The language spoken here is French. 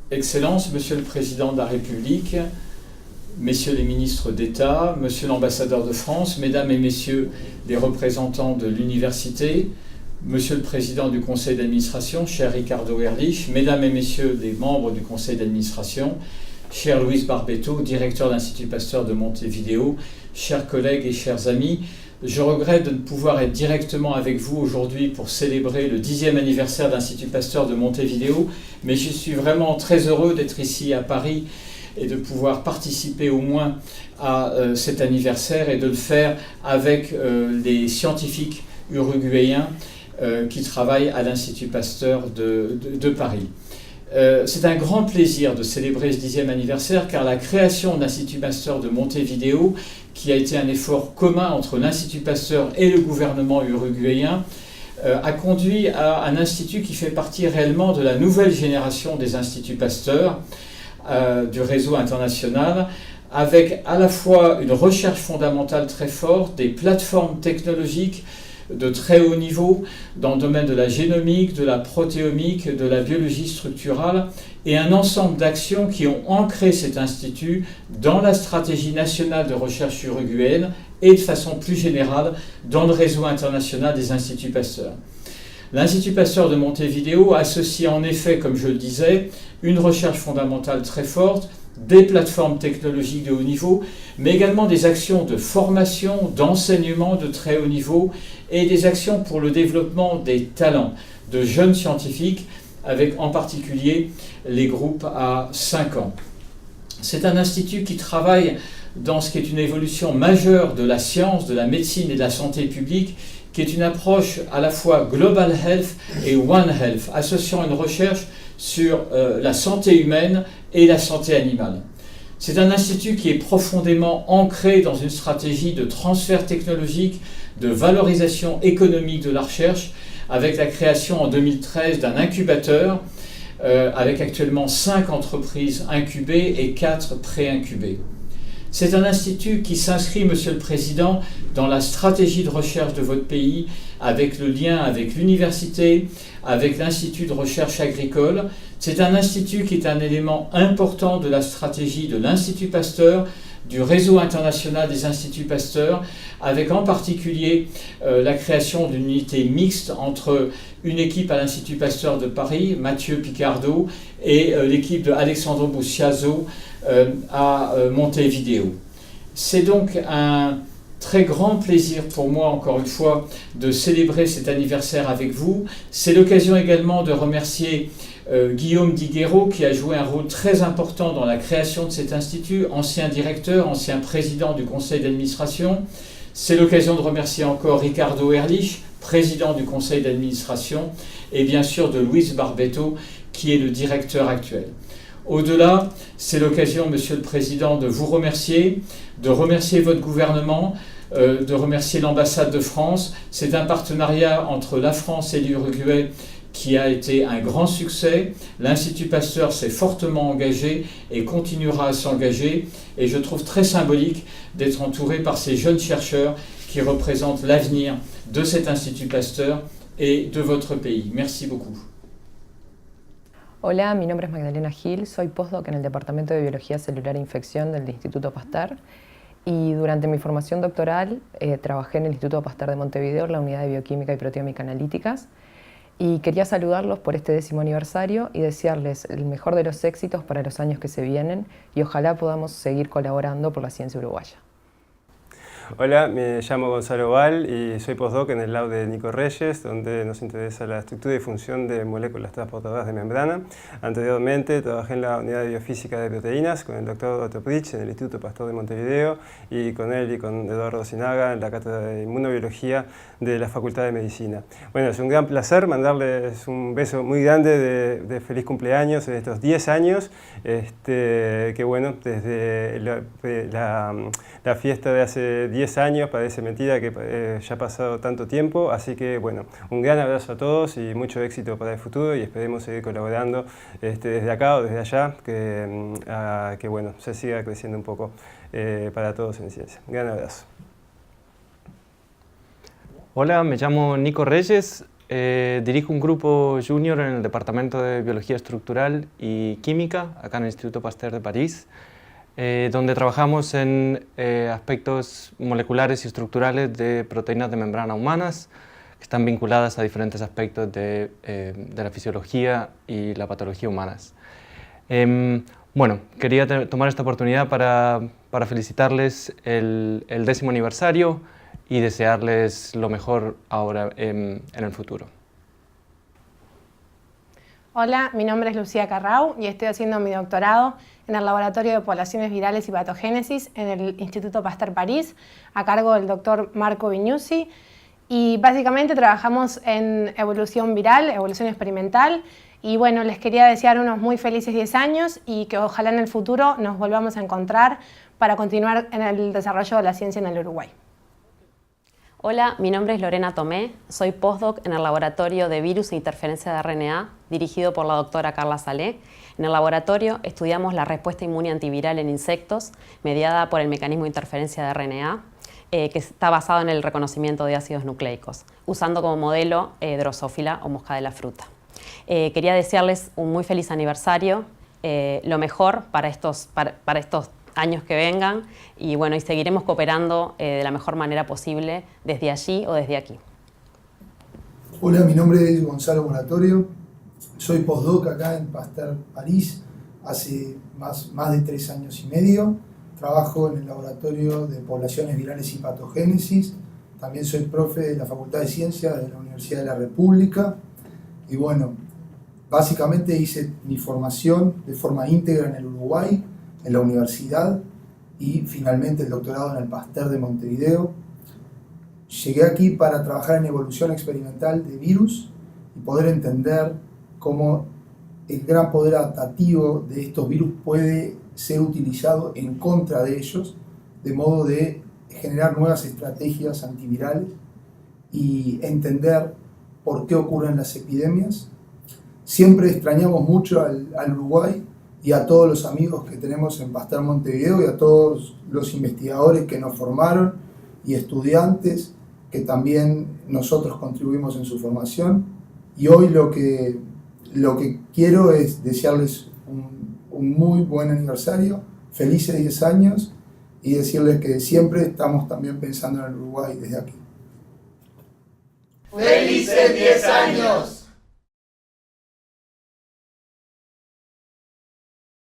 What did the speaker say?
Excellences, Monsieur le Président de la République, Messieurs les ministres d'État, Monsieur l'ambassadeur de France, Mesdames et Messieurs les représentants de l'université, Monsieur le Président du Conseil d'administration, cher Ricardo Ehrlich, Mesdames et Messieurs les membres du Conseil d'administration, cher Luis Barbeto, directeur de l'Institut Pasteur de Montevideo, chers collègues et chers amis, je regrette de ne pouvoir être directement avec vous aujourd'hui pour célébrer le 10e anniversaire de l'Institut Pasteur de Montevideo, mais je suis vraiment très heureux d'être ici à Paris et de pouvoir participer au moins à cet anniversaire et de le faire avec les scientifiques uruguayens qui travaillent à l'Institut Pasteur de Paris. C'est un grand plaisir de célébrer ce 10e anniversaire car la création de l'Institut Pasteur de Montevideo, qui a été un effort commun entre l'Institut Pasteur et le gouvernement uruguayen, a conduit à un institut qui fait partie réellement de la nouvelle génération des Instituts Pasteur du réseau international, avec à la fois une recherche fondamentale très forte, des plateformes technologiques de très haut niveau dans le domaine de la génomique, de la protéomique, de la biologie structurale et un ensemble d'actions qui ont ancré cet institut dans la stratégie nationale de recherche uruguayenne et de façon plus générale dans le réseau international des Instituts Pasteur. L'Institut Pasteur de Montevideo associe en effet, comme je le disais, une recherche fondamentale très forte, des plateformes technologiques de haut niveau, mais également des actions de formation, d'enseignement de très haut niveau et des actions pour le développement des talents de jeunes scientifiques, avec en particulier les groupes à 5 ans. C'est un institut qui travaille dans ce qui est une évolution majeure de la science, de la médecine et de la santé publique, qui est une approche à la fois Global Health et One Health, associant une recherche sur la santé humaine et la santé animale. C'est un institut qui est profondément ancré dans une stratégie de transfert technologique, de valorisation économique de la recherche, avec la création en 2013 d'un incubateur, avec actuellement 5 entreprises incubées et 4 pré-incubées. C'est un institut qui s'inscrit, Monsieur le Président, dans la stratégie de recherche de votre pays, avec le lien avec l'université, avec l'Institut de recherche agricole. C'est un institut qui est un élément important de la stratégie de l'Institut Pasteur, du réseau international des Instituts Pasteur, avec en particulier la création d'une unité mixte entre une équipe à l'Institut Pasteur de Paris, Mathieu Picardo, et l'équipe de Alexandre Bussiazzo à Montevideo. C'est donc un très grand plaisir pour moi, encore une fois, de célébrer cet anniversaire avec vous. C'est l'occasion également de remercier Guillaume Diguero, qui a joué un rôle très important dans la création de cet institut, ancien directeur, ancien président du conseil d'administration. C'est l'occasion de remercier encore Ricardo Ehrlich, président du conseil d'administration, et bien sûr de Luis Barbeto, qui est le directeur actuel. Au-delà, c'est l'occasion, Monsieur le Président, de vous remercier, de remercier votre gouvernement, de remercier l'ambassade de France. C'est un partenariat entre la France et l'Uruguay qui a été un grand succès. L'Institut Pasteur s'est fortement engagé et continuera à s'engager. Et je trouve très symbolique d'être entouré par ces jeunes chercheurs qui représentent l'avenir de cet Institut Pasteur et de votre pays. Merci beaucoup. Hola, mi nombre es Magdalena Gil, soy postdoc en el Departamento de Biología Celular e Infección del Instituto Pasteur y durante mi formación doctoral trabajé en el Instituto Pasteur de Montevideo en la unidad de Bioquímica y Proteómica Analíticas y quería saludarlos por este 10º aniversario y desearles el mejor de los éxitos para los años que se vienen y ojalá podamos seguir colaborando por la ciencia uruguaya. Hola, me llamo Gonzalo Val y soy postdoc en el lab de Nico Reyes, donde nos interesa la estructura y función de moléculas transportadoras de membrana. Anteriormente trabajé en la unidad de biofísica de proteínas con el doctor Otto Pritsch en el Instituto Pasteur de Montevideo y con él y con Eduardo Sinaga en la cátedra de inmunobiología de la Facultad de Medicina. Bueno, es un gran placer mandarles un beso muy grande de feliz cumpleaños en estos 10 años, que bueno, desde la fiesta de hace 10 años, parece mentira que ya ha pasado tanto tiempo, así que bueno, un gran abrazo a todos y mucho éxito para el futuro y esperemos seguir colaborando desde acá o desde allá, que bueno, se siga creciendo un poco para todos en ciencia. Un gran abrazo. Hola, me llamo Nico Reyes, Dirijo un grupo junior en el Departamento de Biología Estructural y Química, acá en el Instituto Pasteur de París, donde trabajamos en aspectos moleculares y estructurales de proteínas de membrana humanas, que están vinculadas a diferentes aspectos de la fisiología y la patología humanas. Bueno, quería tomar esta oportunidad para felicitarles el 10º aniversario y desearles lo mejor ahora en el futuro. Hola, mi nombre es Lucía Carrau y estoy haciendo mi doctorado en el Laboratorio de Poblaciones Virales y Patogénesis en el Instituto Pasteur París, a cargo del doctor Marco Vignuzzi. Y básicamente trabajamos en evolución viral, evolución experimental. Y bueno, les quería desear unos muy felices 10 años y que ojalá en el futuro nos volvamos a encontrar para continuar en el desarrollo de la ciencia en el Uruguay. Hola, mi nombre es Lorena Tomé, soy postdoc en el Laboratorio de Virus e Interferencia de RNA, dirigido por la doctora Carla Salé. En el laboratorio estudiamos la respuesta inmune antiviral en insectos, mediada por el mecanismo de interferencia de RNA, que está basado en el reconocimiento de ácidos nucleicos, usando como modelo Drosophila o mosca de la fruta. Quería desearles un muy feliz aniversario, lo mejor para estos años que vengan y bueno, y seguiremos cooperando de la mejor manera posible desde allí o desde aquí. Hola, mi nombre es Gonzalo Moratorio, soy postdoc acá en Pasteur París hace más de 3 años y medio. Trabajo en el Laboratorio de Poblaciones Virales y Patogénesis, también soy profe de la Facultad de Ciencias de la Universidad de la República y bueno, básicamente hice mi formación de forma íntegra en el Uruguay, en la universidad y finalmente el doctorado en el Pasteur de Montevideo. Llegué aquí para trabajar en evolución experimental de virus y poder entender cómo el gran poder adaptativo de estos virus puede ser utilizado en contra de ellos, de modo de generar nuevas estrategias antivirales y entender por qué ocurren las epidemias. Siempre extrañamos mucho al Uruguay y a todos los amigos que tenemos en Pasteur Montevideo y a todos los investigadores que nos formaron y estudiantes que también nosotros contribuimos en su formación. Y hoy lo que quiero es desearles un muy buen aniversario, felices 10 años y decirles que siempre estamos también pensando en el Uruguay desde aquí. ¡Felices 10 años!